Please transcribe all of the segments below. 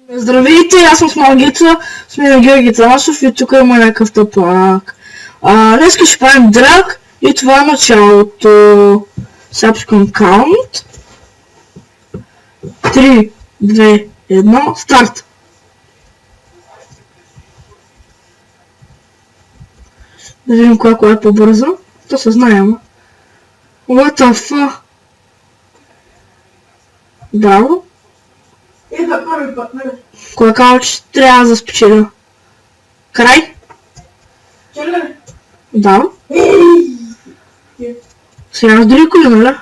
Здравейте, аз съм Смалгица, сме на Георги Танасов и тук има някакъв тъпак. Днес ще правим драг и това е началото. Сега пускам count. 3, 2, 1, старт! Да видим коя е по-бърза. То се знаем. What the fuck? Браво! Да, първи път, нали? Кой казва, че трябва да спечеля? Край? Чели? Да. Сега раздели коли, нали?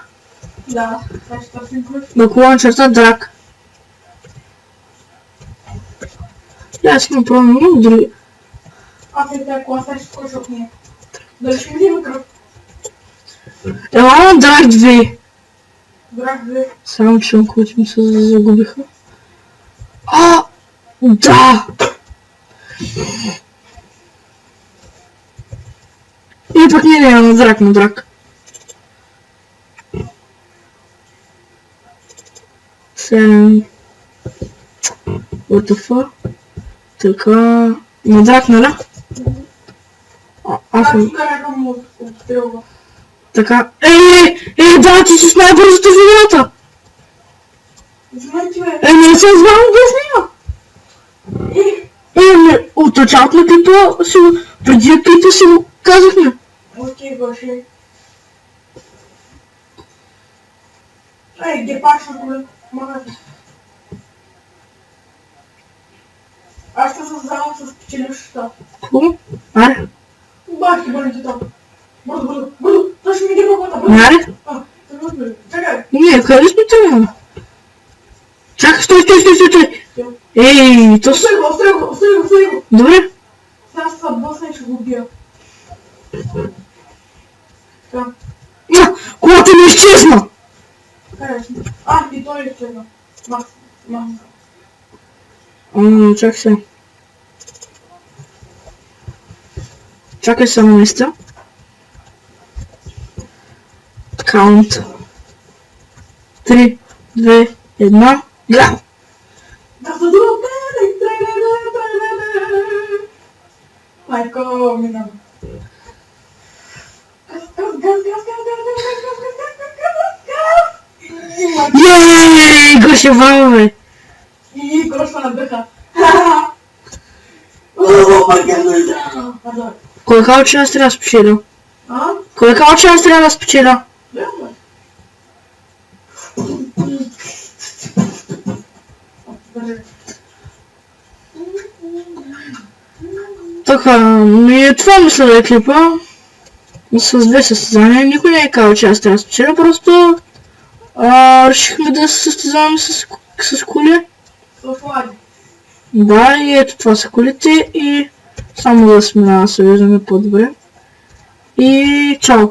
Да, сега ще търсим ключ. На колона черта драк. Я си направим много други. Аз и тази кола сега ще скоча от нея. Дали ще ми взема кръв? Ела на драк 2. Драк 2. Само че които ми се загубиха. Да! И пък не на драк. What the fuck? Така... На драк, нали? Аз тук някакъв му отстрелва. Така... Да, ти си с най-бързото в играта! Знаете, бе? Не се знам да снима! От началото на клипа си го... Преди клипа си го казахме. Окей, баше. Гепаш на коля. Махате. Аз ще се заедно с печелившата. Хубаво? Аре. Бахте бъдете там. Бързо. Той ще ми ги пъпата. Аре. Чакай. Не, къде сме тръгнали? Чакай, стой! То са... Острей го. Добре. Сега ще се бъсна и ще го убия. Така. Колата ми изчезна! Къде сме? И той е изчезна. Макс. Чакай се. Чакай се на места. Count. 3, 2, 1, грам! Майко, минам. Йеее, Гоше, браво, бе! И гроша на дъха. Кой казва, че аз трябва да спечеля? Кой казва, че аз трябва да спечеля? Така, това мисля да е клипа. С две състезания. Никой не е казал, че аз трябва да спечеля, просто решихме да се състезаваме с коли. Да, и ето това са колите и само да сме да се виждаме по-добре. И чао!